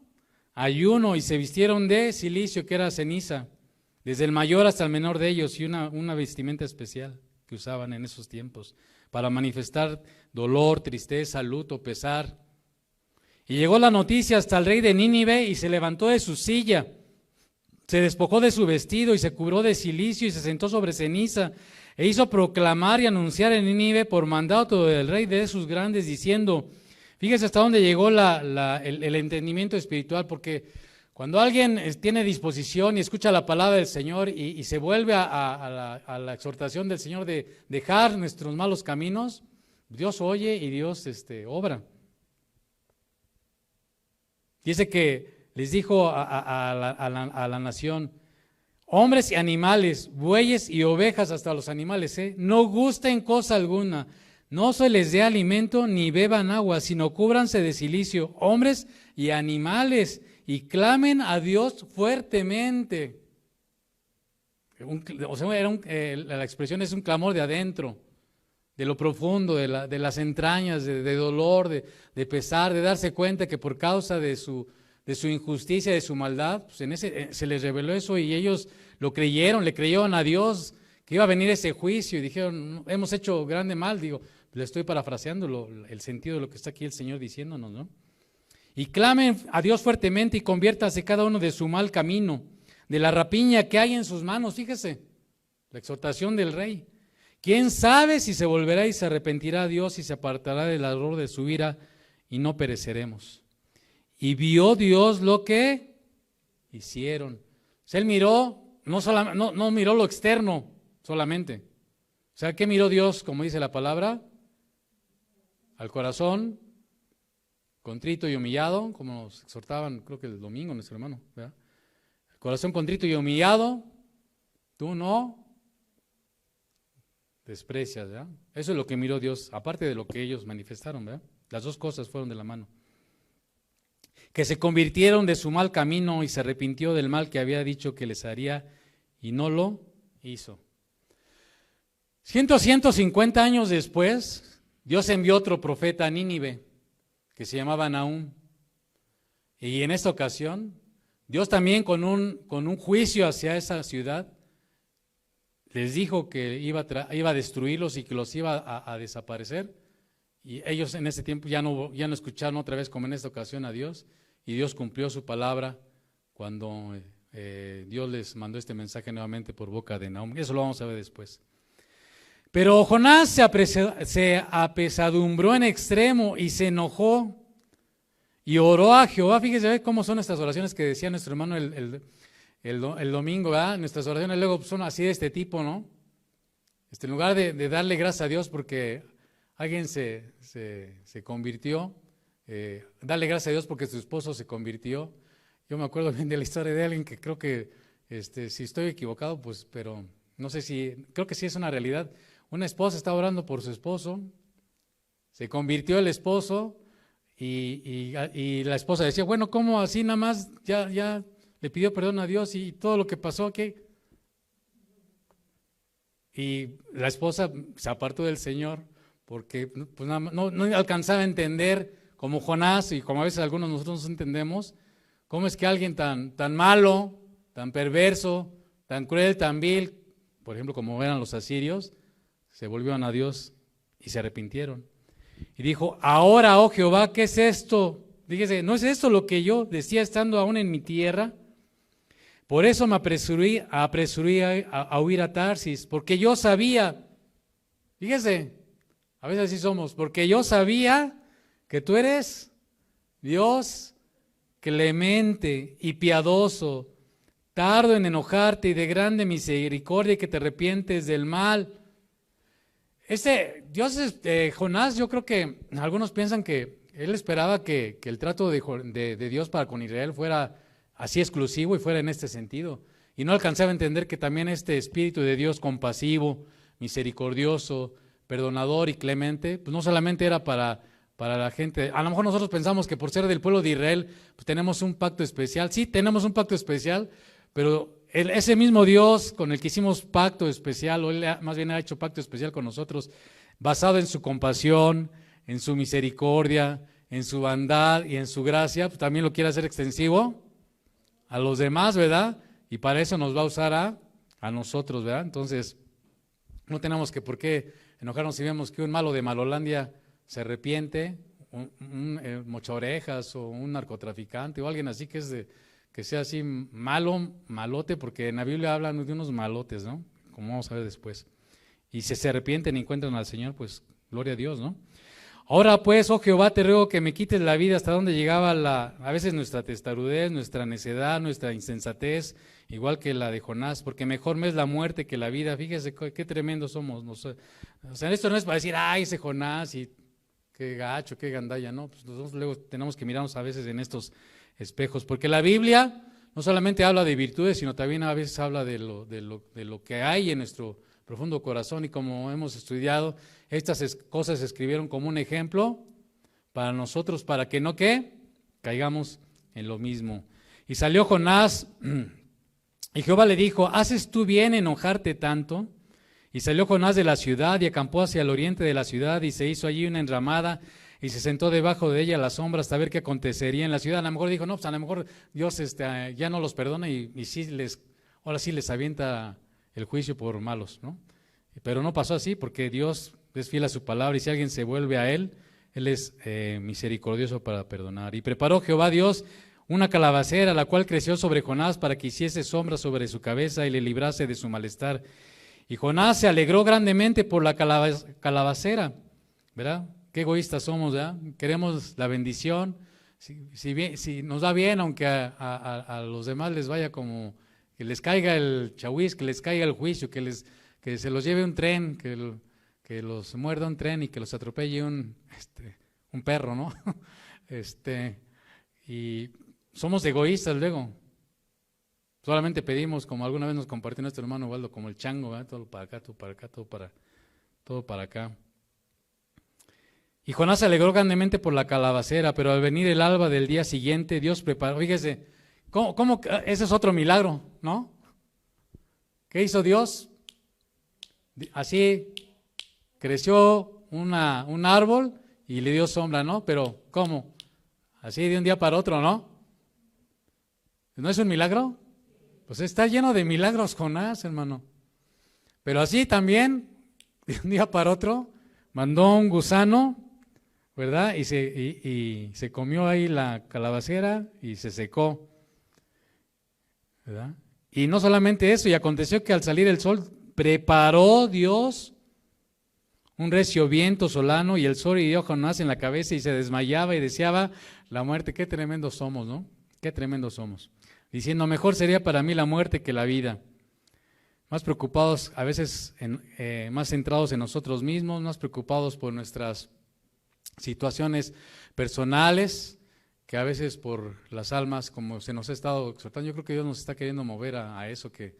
ayuno y se vistieron de silicio, que era ceniza, desde el mayor hasta el menor de ellos, y una vestimenta especial que usaban en esos tiempos, para manifestar dolor, tristeza, luto, pesar. Y llegó la noticia hasta el rey de Nínive y se levantó de su silla, se despojó de su vestido y se cubrió de silicio y se sentó sobre ceniza, e hizo proclamar y anunciar en Nínive por mandato del rey de sus grandes, diciendo, fíjese hasta dónde llegó el entendimiento espiritual, porque cuando alguien tiene disposición y escucha la palabra del Señor y se vuelve a la exhortación del Señor de dejar nuestros malos caminos, Dios oye y Dios obra. Dice que les dijo a la nación, hombres y animales, bueyes y ovejas, hasta los animales, no gusten cosa alguna, no se les dé alimento ni beban agua, sino cúbranse de cilicio, hombres y animales, y clamen a Dios fuertemente. La expresión es un clamor de adentro, de lo profundo, de las entrañas, de dolor, de pesar, de darse cuenta que por causa de su injusticia, de su maldad, pues se les reveló eso y ellos lo creyeron, le creyeron a Dios que iba a venir ese juicio y dijeron, hemos hecho grande mal. Digo, le estoy parafraseando el sentido de lo que está aquí el Señor diciéndonos, ¿no? Y clamen a Dios fuertemente y conviértase cada uno de su mal camino, de la rapiña que hay en sus manos. Fíjese, la exhortación del rey. ¿Quién sabe si se volverá y se arrepentirá a Dios y se apartará del error de su ira y no pereceremos? Y vio Dios lo que hicieron. O sea, él miró, no miró lo externo solamente. O sea, ¿qué miró Dios, como dice la palabra? Al corazón contrito y humillado, como nos exhortaban, creo que el domingo nuestro hermano, ¿verdad? Corazón contrito y humillado, tú no desprecias, ¿verdad? Eso es lo que miró Dios, aparte de lo que ellos manifestaron, ¿verdad? Las dos cosas fueron de la mano. Que se convirtieron de su mal camino y se arrepintió del mal que había dicho que les haría y no lo hizo. 150 años después, Dios envió otro profeta a Nínive, que se llamaba Nahum. Y en esta ocasión, Dios también con un juicio hacia esa ciudad, les dijo que iba a destruirlos y que los iba a desaparecer. Y ellos en ese tiempo ya no escucharon otra vez como en esta ocasión a Dios. Y Dios cumplió su palabra cuando Dios les mandó este mensaje nuevamente por boca de Nahum. Eso lo vamos a ver después. Pero Jonás se apesadumbró en extremo y se enojó y oró a Jehová. Fíjese cómo son estas oraciones que decía nuestro hermano el domingo, ¿verdad? Nuestras oraciones luego son así de este tipo, ¿no? En lugar de darle gracias a Dios porque alguien se convirtió, darle gracias a Dios porque su esposo se convirtió. Yo me acuerdo bien de la historia de alguien que creo que, si estoy equivocado, pues, pero no sé creo que sí es una realidad. Una esposa estaba orando por su esposo, se convirtió el esposo y la esposa decía, bueno, ¿cómo así nada más ya le pidió perdón a Dios y todo lo que pasó aquí? Y la esposa se apartó del Señor porque pues, no alcanzaba a entender, como Jonás y como a veces algunos de nosotros entendemos, cómo es que alguien tan malo, tan perverso, tan cruel, tan vil, por ejemplo como eran los asirios, se volvieron a Dios y se arrepintieron. Y dijo, ahora, oh Jehová, ¿qué es esto? Fíjese, ¿no es esto lo que yo decía estando aún en mi tierra? Por eso me apresuré a huir a Tarsis, porque yo sabía, fíjese, a veces así somos, porque yo sabía que tú eres Dios clemente y piadoso, tardo en enojarte y de grande misericordia, y que te arrepientes del mal. Jonás, yo creo que algunos piensan que él esperaba que el trato de Dios para con Israel fuera así exclusivo y fuera en este sentido. Y no alcanzaba a entender que también este Espíritu de Dios compasivo, misericordioso, perdonador y clemente, pues no solamente era para la gente. A lo mejor nosotros pensamos que por ser del pueblo de Israel, pues tenemos un pacto especial. Sí, tenemos un pacto especial, pero ese mismo Dios con el que hicimos pacto especial, o Él más bien ha hecho pacto especial con nosotros, basado en su compasión, en su misericordia, en su bondad y en su gracia, pues también lo quiere hacer extensivo a los demás, ¿verdad? Y para eso nos va a usar a nosotros, ¿verdad? Entonces, no tenemos por qué enojarnos si vemos que un malo de Malolandia se arrepiente, un mochaorejas o un narcotraficante o alguien así que sea así malote, porque en la Biblia hablan de unos malotes, ¿no? Como vamos a ver después. Y si se arrepienten y encuentran al Señor, pues gloria a Dios, ¿no? Ahora pues, oh Jehová, te ruego que me quites la vida. Hasta donde llegaba a veces nuestra testarudez, nuestra necedad, nuestra insensatez, igual que la de Jonás, porque mejor me es la muerte que la vida. Fíjese qué tremendos somos. O sea, esto no es para decir, ay, ese Jonás y qué gacho, qué gandalla, ¿no? Pues nosotros luego tenemos que mirarnos a veces en estos espejos, porque la Biblia no solamente habla de virtudes, sino también a veces habla de lo que hay en nuestro profundo corazón, y como hemos estudiado, estas cosas se escribieron como un ejemplo para nosotros, para que no caigamos en lo mismo. Y salió Jonás, y Jehová le dijo, ¿haces tú bien enojarte tanto? Y salió Jonás de la ciudad y acampó hacia el oriente de la ciudad, y se hizo allí una enramada, y se sentó debajo de ella a la sombra hasta ver qué acontecería en la ciudad. A lo mejor dijo, no, pues a lo mejor Dios ya no los perdona y sí ahora sí les avienta el juicio por malos, ¿no? Pero no pasó así, porque Dios es fiel a su palabra, y si alguien se vuelve a Él es misericordioso para perdonar. Y preparó Jehová Dios una calabacera, la cual creció sobre Jonás para que hiciese sombra sobre su cabeza y le librase de su malestar. Y Jonás se alegró grandemente por la calabacera, ¿verdad? Qué egoístas somos, ¿verdad? Queremos la bendición, si nos da bien, aunque a los demás les vaya como que les caiga el chahuiz, que les caiga el juicio, que se los lleve un tren, que los muerda un tren y que los atropelle un perro, ¿no? Y somos egoístas luego. Solamente pedimos, como alguna vez nos compartió nuestro hermano Waldo, como el chango, ¿verdad? Todo para acá, todo para acá, todo para todo para acá. Y Jonás se alegró grandemente por la calabacera, pero al venir el alba del día siguiente, Dios preparó, fíjese, ¿cómo? Ese es otro milagro, ¿no? ¿Qué hizo Dios? Así creció un árbol y le dio sombra, ¿no? Pero ¿cómo? Así de un día para otro, ¿no? ¿No es un milagro? Pues está lleno de milagros Jonás, hermano. Pero así también, de un día para otro, mandó un gusano, ¿verdad? Y se comió ahí la calabacera y se secó, ¿verdad? Y no solamente eso, y aconteció que al salir el sol, preparó Dios un recio viento solano, y el sol hirió a Jonás en la cabeza y se desmayaba y deseaba la muerte. Qué tremendos somos, ¿no? Qué tremendos somos. Diciendo, mejor sería para mí la muerte que la vida. Más preocupados, a veces más centrados en nosotros mismos, más preocupados por nuestras situaciones personales, que a veces por las almas, como se nos ha estado exhortando. Yo creo que Dios nos está queriendo mover a eso, que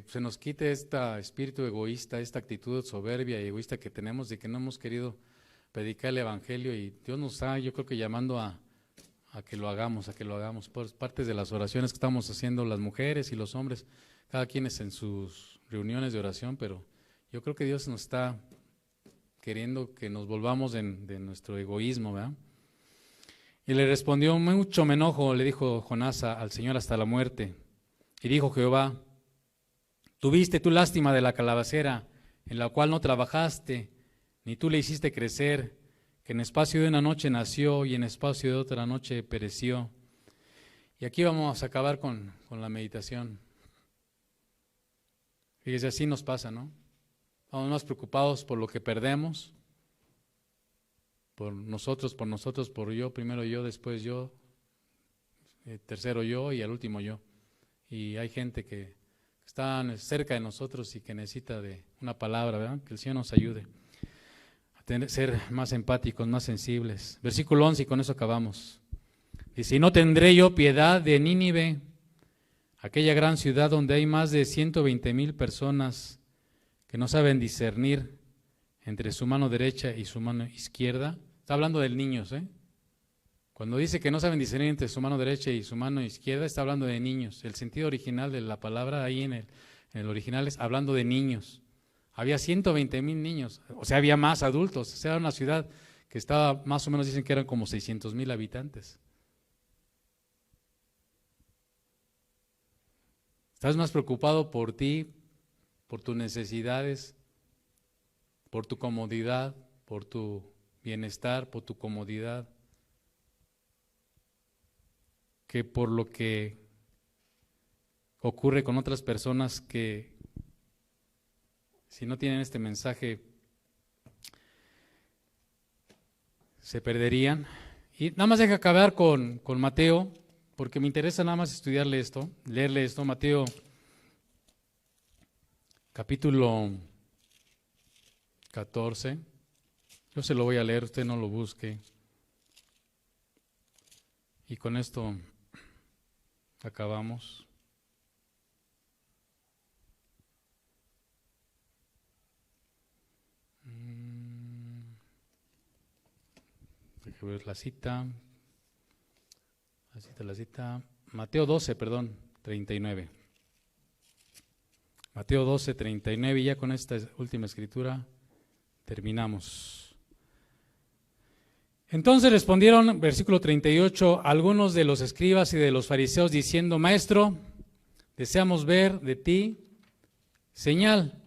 se nos quite este espíritu egoísta, esta actitud soberbia y egoísta que tenemos de que no hemos querido predicar el evangelio, y Dios nos está, yo creo que llamando a que lo hagamos, por partes de las oraciones que estamos haciendo las mujeres y los hombres, cada quien es en sus reuniones de oración, pero yo creo que Dios nos está queriendo que nos volvamos de nuestro egoísmo, ¿verdad? Y le respondió, mucho me enojo, le dijo Jonás al Señor, hasta la muerte. Y dijo Jehová, tuviste tú lástima de la calabacera, en la cual no trabajaste, ni tú le hiciste crecer, que en espacio de una noche nació y en espacio de otra noche pereció. Y aquí vamos a acabar con la meditación. Fíjese, así nos pasa, ¿no? Estamos más preocupados por lo que perdemos, por nosotros, por yo, primero yo, después yo, tercero yo y al último yo. Y hay gente que está cerca de nosotros y que necesita de una palabra, ¿verdad? Que el Señor nos ayude a ser más empáticos, más sensibles. Versículo 11, y con eso acabamos. Dice, y no tendré yo piedad de Nínive, aquella gran ciudad donde hay más de 120,000 personas que no saben discernir entre su mano derecha y su mano izquierda. Está hablando de niños, ¿eh? Cuando dice que no saben discernir entre su mano derecha y su mano izquierda, está hablando de niños. El sentido original de la palabra ahí en el original es hablando de niños. Había 120,000 niños, o sea, había más adultos. O sea, era una ciudad que estaba, más o menos dicen que eran como 600,000 habitantes. ¿Estás más preocupado por ti, por tus necesidades, por tu comodidad, por tu bienestar, por tu comodidad, que por lo que ocurre con otras personas que, si no tienen este mensaje, se perderían? Y nada más deja acabar con Mateo, porque me interesa nada más leerle esto, Mateo capítulo 14. Yo se lo voy a leer, usted no lo busque. Y con esto acabamos. Déjame ver la cita. La cita. Mateo 12, 39. Mateo 12, 39, y ya con esta última escritura terminamos. Entonces respondieron, versículo 38, algunos de los escribas y de los fariseos diciendo, Maestro, deseamos ver de ti señal.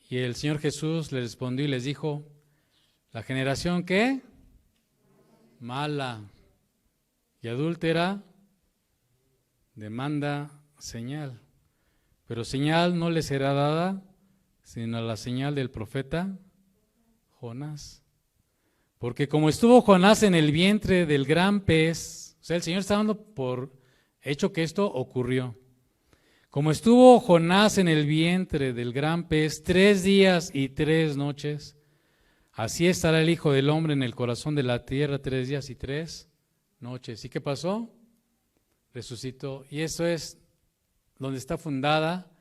Y el Señor Jesús les respondió y les dijo, la generación ¿qué? Mala y adúltera demanda señal, pero señal no les será dada sino la señal del profeta Jonás. Porque como estuvo Jonás en el vientre del gran pez, o sea, el Señor está dando por hecho que esto ocurrió. Como estuvo Jonás en el vientre del gran pez 3 días y 3 noches, así estará el Hijo del Hombre en el corazón de la tierra 3 días y 3 noches. ¿Y qué pasó? Resucitó. Y eso es donde está fundada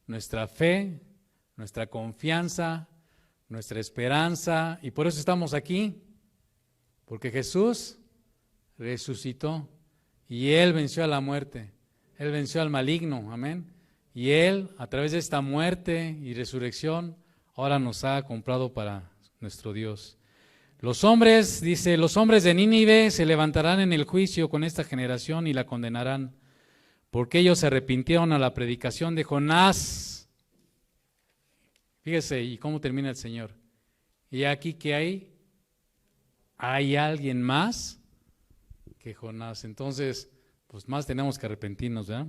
nuestra fe, nuestra confianza, nuestra esperanza, y por eso estamos aquí, porque Jesús resucitó y Él venció a la muerte, Él venció al maligno, amén. Y Él, a través de esta muerte y resurrección, ahora nos ha comprado para nuestro Dios. Los hombres, dice, los hombres de Nínive se levantarán en el juicio con esta generación y la condenarán, porque ellos se arrepintieron a la predicación de Jonás. Fíjese, ¿y cómo termina el Señor? Y aquí que hay alguien más que Jonás. Entonces, pues más tenemos que arrepentirnos, ¿verdad?